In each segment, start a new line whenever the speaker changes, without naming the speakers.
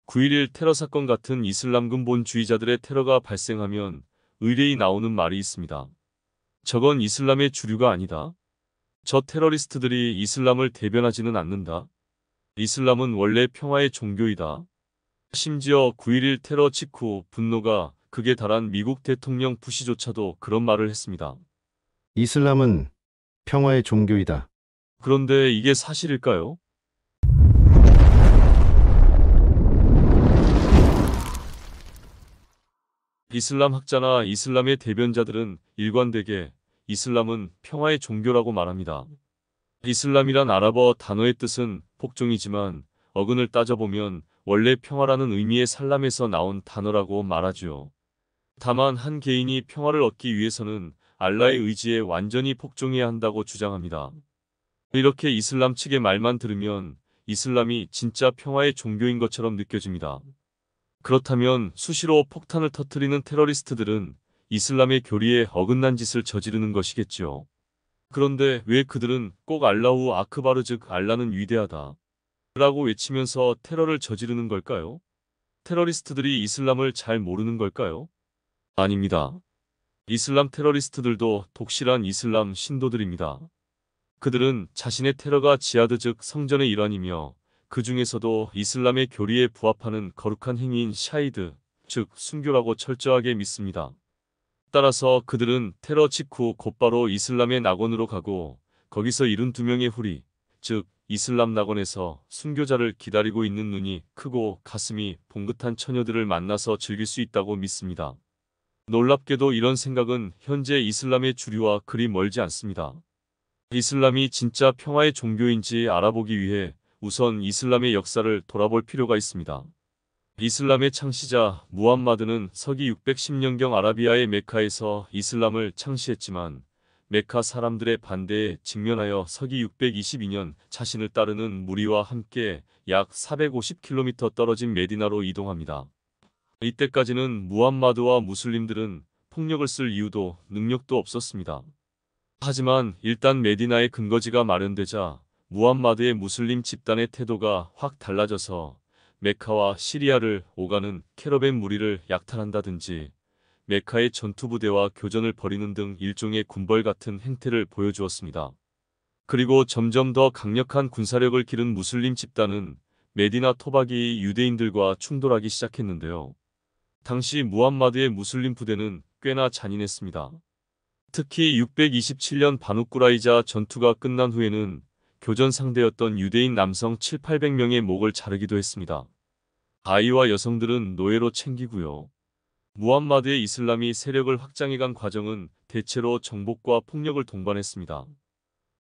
9.11 테러 사건 같은 이슬람 근본주의자들의 테러가 발생하면 의뢰이 나오는 말이 있습니다. 저건 이슬람의 주류가 아니다. 저 테러리스트들이 이슬람을 대변하지는 않는다. 이슬람은 원래 평화의 종교이다. 심지어 9.11 테러 직후 분노가 극에 달한 미국 대통령 부시조차도 그런 말을 했습니다.
이슬람은 평화의 종교이다.
그런데 이게 사실일까요? 이슬람 학자나 이슬람의 대변자들은 일관되게 이슬람은 평화의 종교라고 말합니다. 이슬람이란 아랍어 단어의 뜻은 복종이지만 어근을 따져보면 원래 평화라는 의미의 살람에서 나온 단어라고 말하죠. 다만 한 개인이 평화를 얻기 위해서는 알라의 의지에 완전히 복종해야 한다고 주장합니다. 이렇게 이슬람 측의 말만 들으면 이슬람이 진짜 평화의 종교인 것처럼 느껴집니다. 그렇다면 수시로 폭탄을 터뜨리는 테러리스트들은 이슬람의 교리에 어긋난 짓을 저지르는 것이겠죠. 그런데 왜 그들은 꼭 알라후 아크바르 즉 알라는 위대하다 라고 외치면서 테러를 저지르는 걸까요? 테러리스트들이 이슬람을 잘 모르는 걸까요? 아닙니다. 이슬람 테러리스트들도 독실한 이슬람 신도들입니다. 그들은 자신의 테러가 지하드 즉 성전의 일환이며 그 중에서도 이슬람의 교리에 부합하는 거룩한 행위인 샤히드, 즉 순교라고 철저하게 믿습니다. 따라서 그들은 테러 직후 곧바로 이슬람의 낙원으로 가고 거기서 72명의 후리, 즉 이슬람 낙원에서 순교자를 기다리고 있는 눈이 크고 가슴이 봉긋한 처녀들을 만나서 즐길 수 있다고 믿습니다. 놀랍게도 이런 생각은 현재 이슬람의 주류와 그리 멀지 않습니다. 이슬람이 진짜 평화의 종교인지 알아보기 위해 우선 이슬람의 역사를 돌아볼 필요가 있습니다. 이슬람의 창시자 무함마드는 서기 610년경 아라비아의 메카에서 이슬람을 창시했지만 메카 사람들의 반대에 직면하여 서기 622년 자신을 따르는 무리와 함께 약 450km 떨어진 메디나로 이동합니다. 이때까지는 무함마드와 무슬림들은 폭력을 쓸 이유도 능력도 없었습니다. 하지만 일단 메디나의 근거지가 마련되자 무함마드의 무슬림 집단의 태도가 확 달라져서 메카와 시리아를 오가는 캐러밴 무리를 약탈한다든지 메카의 전투부대와 교전을 벌이는 등 일종의 군벌 같은 행태를 보여주었습니다. 그리고 점점 더 강력한 군사력을 기른 무슬림 집단은 메디나 토박이 유대인들과 충돌하기 시작했는데요. 당시 무함마드의 무슬림 부대는 꽤나 잔인했습니다. 특히 627년 바누꾸라이자 전투가 끝난 후에는 교전 상대였던 유대인 남성 7,800명의 목을 자르기도 했습니다. 아이와 여성들은 노예로 챙기고요. 무함마드의 이슬람이 세력을 확장해간 과정은 대체로 정복과 폭력을 동반했습니다.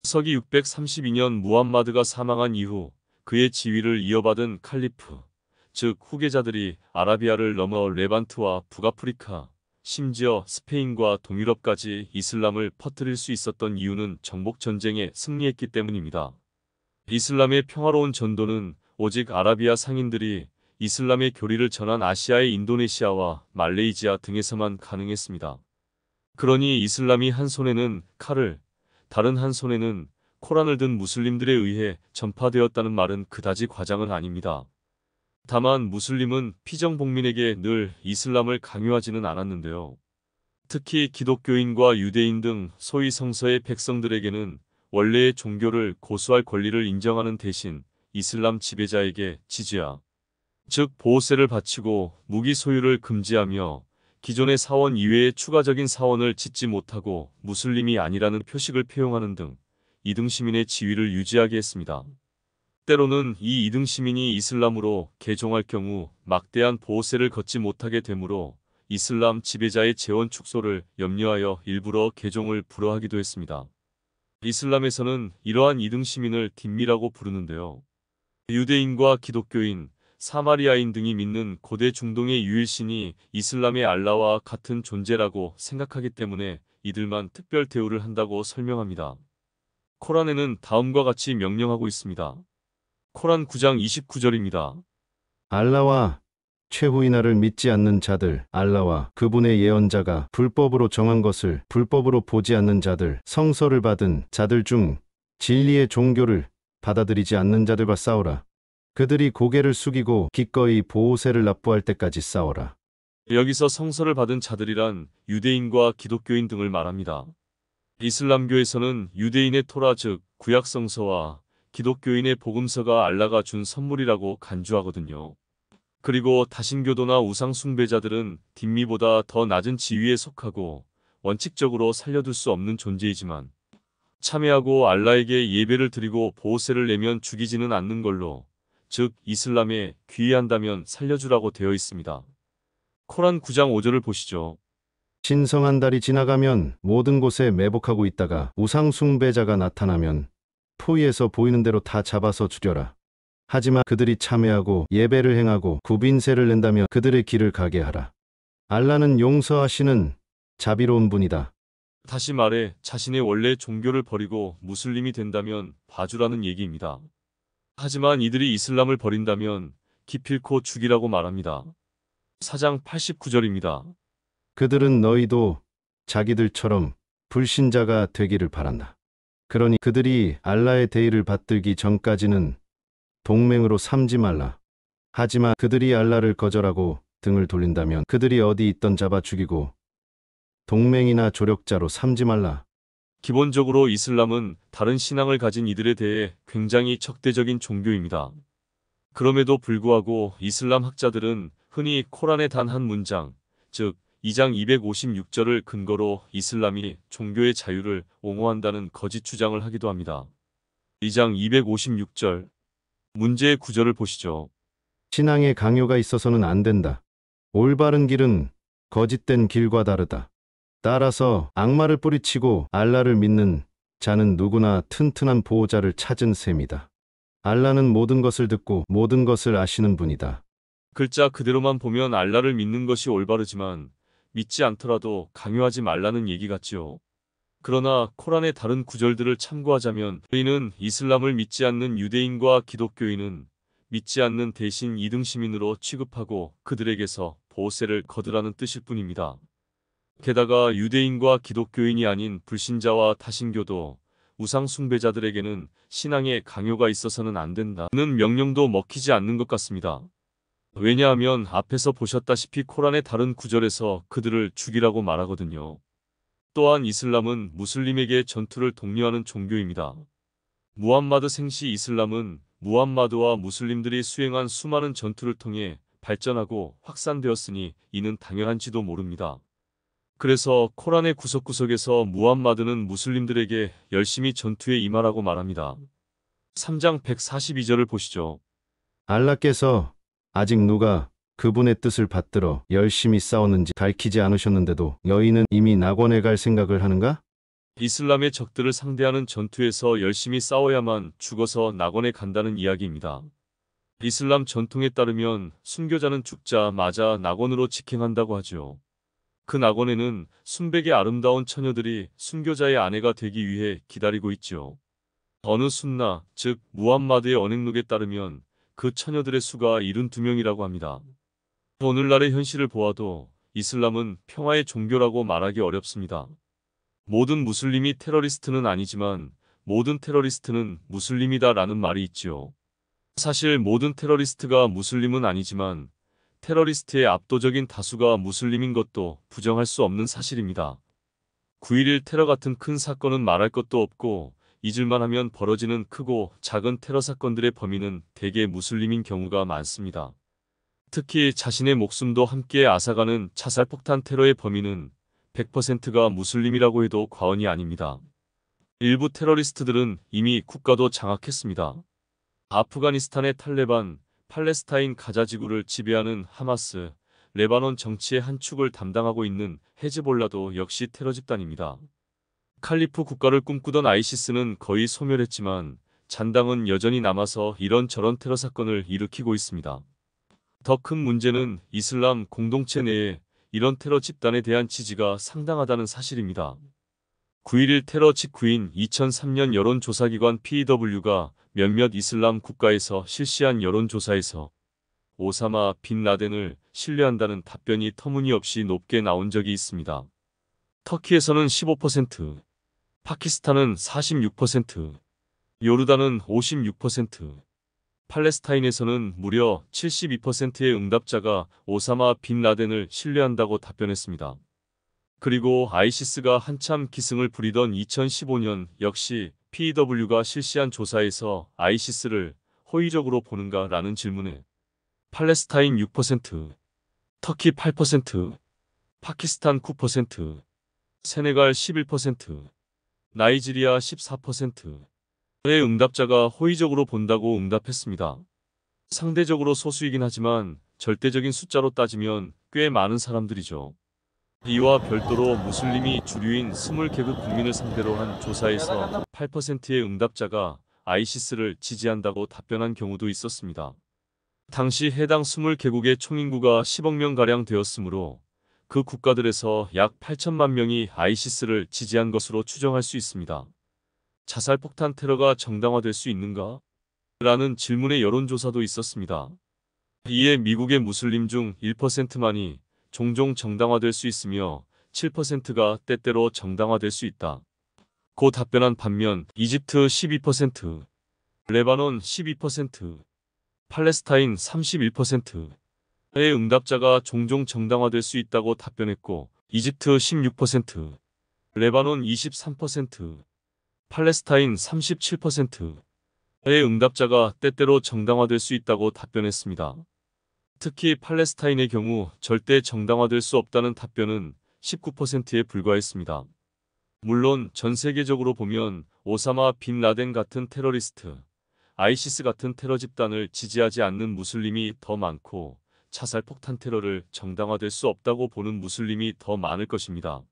서기 632년 무함마드가 사망한 이후 그의 지위를 이어받은 칼리프, 즉 후계자들이 아라비아를 넘어 레반트와 북아프리카, 심지어 스페인과 동유럽까지 이슬람을 퍼뜨릴 수 있었던 이유는 정복전쟁에 승리했기 때문입니다. 이슬람의 평화로운 전도는 오직 아라비아 상인들이 이슬람의 교리를 전한 아시아의 인도네시아와 말레이시아 등에서만 가능했습니다. 그러니 이슬람이 한 손에는 칼을, 다른 한 손에는 코란을 든 무슬림들에 의해 전파되었다는 말은 그다지 과장은 아닙니다. 다만 무슬림은 피정복민에게 늘 이슬람을 강요하지는 않았는데요. 특히 기독교인과 유대인 등 소위 성서의 백성들에게는 원래의 종교를 고수할 권리를 인정하는 대신 이슬람 지배자에게 지즈야, 즉 보호세를 바치고 무기 소유를 금지하며 기존의 사원 이외에 추가적인 사원을 짓지 못하고 무슬림이 아니라는 표식을 표용하는 등 이등 시민의 지위를 유지하게 했습니다. 때로는 이 이등 시민이 이슬람으로 개종할 경우 막대한 보호세를 걷지 못하게 되므로 이슬람 지배자의 재원 축소를 염려하여 일부러 개종을 불허하기도 했습니다. 이슬람에서는 이러한 이등 시민을 딘미라고 부르는데요. 유대인과 기독교인, 사마리아인 등이 믿는 고대 중동의 유일신이 이슬람의 알라와 같은 존재라고 생각하기 때문에 이들만 특별 대우를 한다고 설명합니다. 코란에는 다음과 같이 명령하고 있습니다. 코란 9장 29절입니다.
알라와 최후이나를 믿지 않는 자들, 알라와 그분의 예언자가 불법으로 정한 것을 불법으로 보지 않는 자들, 성서를 받은 자들 중 진리의 종교를 받아들이지 않는 자들과 싸우라. 그들이 고개를 숙이고 기꺼이 보호세를 납부할 때까지 싸워라.
여기서 성서를 받은 자들이란 유대인과 기독교인 등을 말합니다. 이슬람교에서는 유대인의 토라 즉 구약 성서와 기독교인의 복음서가 알라가 준 선물이라고 간주하거든요. 그리고 다신교도나 우상 숭배자들은 뒷미보다 더 낮은 지위에 속하고 원칙적으로 살려둘 수 없는 존재이지만 참회하고 알라에게 예배를 드리고 보호세를 내면 죽이지는 않는 걸로, 즉 이슬람에 귀의한다면 살려주라고 되어 있습니다. 코란 9장 5절을 보시죠.
신성한 달이 지나가면 모든 곳에 매복하고 있다가 우상 숭배자가 나타나면 포위에서 보이는 대로 다 잡아서 죽여라. 하지만 그들이 참회하고 예배를 행하고 구빈세를 낸다면 그들의 길을 가게 하라. 알라는 용서하시는 자비로운 분이다.
다시 말해 자신의 원래 종교를 버리고 무슬림이 된다면 봐주라는 얘기입니다. 하지만 이들이 이슬람을 버린다면 기필코 죽이라고 말합니다. 4장 89절입니다.
그들은 너희도 자기들처럼 불신자가 되기를 바란다. 그러니 그들이 알라의 대의를 받들기 전까지는 동맹으로 삼지 말라. 하지만 그들이 알라를 거절하고 등을 돌린다면 그들이 어디 있던 잡아 죽이고 동맹이나 조력자로 삼지 말라.
기본적으로 이슬람은 다른 신앙을 가진 이들에 대해 굉장히 적대적인 종교입니다. 그럼에도 불구하고 이슬람 학자들은 흔히 코란의 단 한 문장, 즉 2장 256절을 근거로 이슬람이 종교의 자유를 옹호한다는 거짓 주장을 하기도 합니다. 2장 256절 문제의 구절을 보시죠.
신앙에 강요가 있어서는 안 된다. 올바른 길은 거짓된 길과 다르다. 따라서 악마를 뿌리치고 알라를 믿는 자는 누구나 튼튼한 보호자를 찾은 셈이다. 알라는 모든 것을 듣고 모든 것을 아시는 분이다.
글자 그대로만 보면 알라를 믿는 것이 올바르지만 믿지 않더라도 강요하지 말라는 얘기 같지요. 그러나 코란의 다른 구절들을 참고하자면 저희는 이슬람을 믿지 않는 유대인과 기독교인은 믿지 않는 대신 2등 시민으로 취급하고 그들에게서 보호세를 거두라는 뜻일 뿐입니다. 게다가 유대인과 기독교인이 아닌 불신자와 다신교도, 우상 숭배자들에게는 신앙에 강요가 있어서는 안 된다는 명령도 먹히지 않는 것 같습니다. 왜냐하면 앞에서 보셨다시피 코란의 다른 구절에서 그들을 죽이라고 말하거든요. 또한 이슬람은 무슬림에게 전투를 독려하는 종교입니다. 무함마드 생시 이슬람은 무함마드와 무슬림들이 수행한 수많은 전투를 통해 발전하고 확산되었으니 이는 당연한지도 모릅니다. 그래서 코란의 구석구석에서 무함마드는 무슬림들에게 열심히 전투에 임하라고 말합니다. 3장 142절을 보시죠.
알라께서 아직 누가 그분의 뜻을 받들어 열심히 싸웠는지 밝히지 않으셨는데도 너희는 이미 낙원에 갈 생각을 하는가?
이슬람의 적들을 상대하는 전투에서 열심히 싸워야만 죽어서 낙원에 간다는 이야기입니다. 이슬람 전통에 따르면 순교자는 죽자마자 낙원으로 직행한다고 하죠. 그 낙원에는 순백의 아름다운 처녀들이 순교자의 아내가 되기 위해 기다리고 있죠. 어느 순나, 즉 무함마드의 언행록에 따르면 그 처녀들의 수가 72명이라고 합니다. 오늘날의 현실을 보아도 이슬람은 평화의 종교라고 말하기 어렵습니다. 모든 무슬림이 테러리스트는 아니지만 모든 테러리스트는 무슬림이다라는 말이 있지요. 사실 모든 테러리스트가 무슬림은 아니지만 테러리스트의 압도적인 다수가 무슬림인 것도 부정할 수 없는 사실입니다. 9.11 테러 같은 큰 사건은 말할 것도 없고 잊을만 하면 벌어지는 크고 작은 테러 사건들의 범인은 대개 무슬림인 경우가 많습니다. 특히 자신의 목숨도 함께 앗아가는 자살폭탄 테러의 범인은 100%가 무슬림이라고 해도 과언이 아닙니다. 일부 테러리스트들은 이미 국가도 장악했습니다. 아프가니스탄의 탈레반, 팔레스타인 가자 지구를 지배하는 하마스, 레바논 정치의 한 축을 담당하고 있는 헤즈볼라도 역시 테러 집단입니다. 칼리프 국가를 꿈꾸던 아이시스는 거의 소멸했지만 잔당은 여전히 남아서 이런저런 테러 사건을 일으키고 있습니다. 더 큰 문제는 이슬람 공동체 내에 이런 테러 집단에 대한 지지가 상당하다는 사실입니다. 9.11 테러 직후인 2003년 여론조사기관 PEW가 몇몇 이슬람 국가에서 실시한 여론조사에서 오사마 빈 라덴을 신뢰한다는 답변이 터무니없이 높게 나온 적이 있습니다. 터키에서는 15%, 파키스탄은 46%, 요르단은 56%, 팔레스타인에서는 무려 72%의 응답자가 오사마 빈 라덴을 신뢰한다고 답변했습니다. 그리고 아이시스가 한참 기승을 부리던 2015년 역시 PEW가 실시한 조사에서 아이시스를 호의적으로 보는가 라는 질문에 팔레스타인 6%, 터키 8%, 파키스탄 9%, 세네갈 11%, 나이지리아 14%의 응답자가 호의적으로 본다고 응답했습니다. 상대적으로 소수이긴 하지만 절대적인 숫자로 따지면 꽤 많은 사람들이죠. 이와 별도로 무슬림이 주류인 20개국 국민을 상대로 한 조사에서 8%의 응답자가 아이시스를 지지한다고 답변한 경우도 있었습니다. 당시 해당 20개국의 총인구가 10억 명가량 되었으므로 그 국가들에서 약 8천만 명이 아이시스를 지지한 것으로 추정할 수 있습니다. 자살폭탄 테러가 정당화될 수 있는가? 라는 질문의 여론조사도 있었습니다. 이에 미국의 무슬림 중 1%만이 종종 정당화될 수 있으며 7%가 때때로 정당화될 수 있다. 고 답변한 반면 이집트 12%, 레바논 12%, 팔레스타인 31%의 응답자가 종종 정당화될 수 있다고 답변했고 이집트 16%, 레바논 23%, 팔레스타인 37%의 응답자가 때때로 정당화될 수 있다고 답변했습니다. 특히 팔레스타인의 경우 절대 정당화될 수 없다는 답변은 19%에 불과했습니다. 물론 전 세계적으로 보면 오사마 빈 라덴 같은 테러리스트, 아이시스 같은 테러 집단을 지지하지 않는 무슬림이 더 많고 자살폭탄 테러를 정당화될 수 없다고 보는 무슬림이 더 많을 것입니다.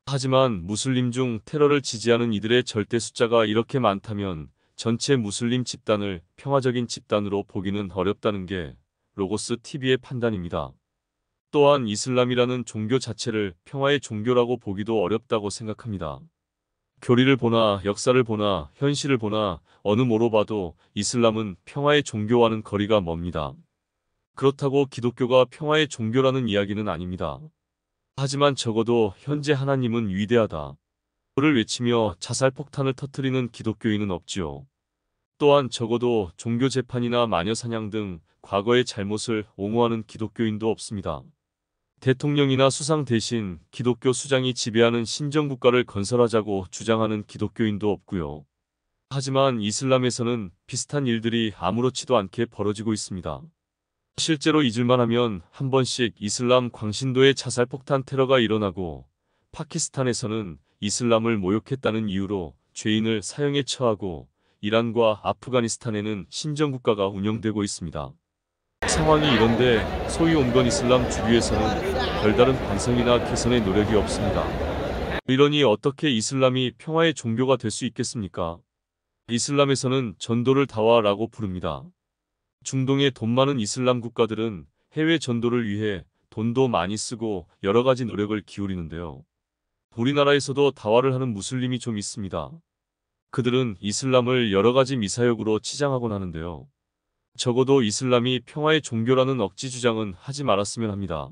하지만 무슬림 중 테러를 지지하는 이들의 절대 숫자가 이렇게 많다면 전체 무슬림 집단을 평화적인 집단으로 보기는 어렵다는 게 로고스 TV의 판단입니다. 또한 이슬람이라는 종교 자체를 평화의 종교라고 보기도 어렵다고 생각합니다. 교리를 보나 역사를 보나 현실을 보나 어느 뭐로 봐도 이슬람은 평화의 종교와는 거리가 멉니다. 그렇다고 기독교가 평화의 종교라는 이야기는 아닙니다. 하지만 적어도 현재 하나님은 위대하다. 를 외치며 자살폭탄을 터뜨리는 기독교인은 없지요. 또한 적어도 종교 재판이나 마녀사냥 등 과거의 잘못을 옹호하는 기독교인도 없습니다. 대통령이나 수상 대신 기독교 수장이 지배하는 신정국가를 건설하자고 주장하는 기독교인도 없고요. 하지만 이슬람에서는 비슷한 일들이 아무렇지도 않게 벌어지고 있습니다. 실제로 잊을만 하면 한 번씩 이슬람 광신도의 자살폭탄 테러가 일어나고 파키스탄에서는 이슬람을 모욕했다는 이유로 죄인을 사형에 처하고 이란과 아프가니스탄에는 신정국가가 운영되고 있습니다. 상황이 이런데 소위 온건 이슬람 주류에서는 별다른 반성이나 개선의 노력이 없습니다. 이러니 어떻게 이슬람이 평화의 종교가 될 수 있겠습니까? 이슬람에서는 전도를 다와라고 부릅니다. 중동의 돈 많은 이슬람 국가들은 해외 전도를 위해 돈도 많이 쓰고 여러 가지 노력을 기울이는데요. 우리나라에서도 다와를 하는 무슬림이 좀 있습니다. 그들은 이슬람을 여러 가지 미사역으로 치장하곤 하는데요. 적어도 이슬람이 평화의 종교라는 억지 주장은 하지 말았으면 합니다.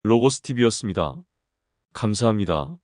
로고스 TV였습니다. 감사합니다.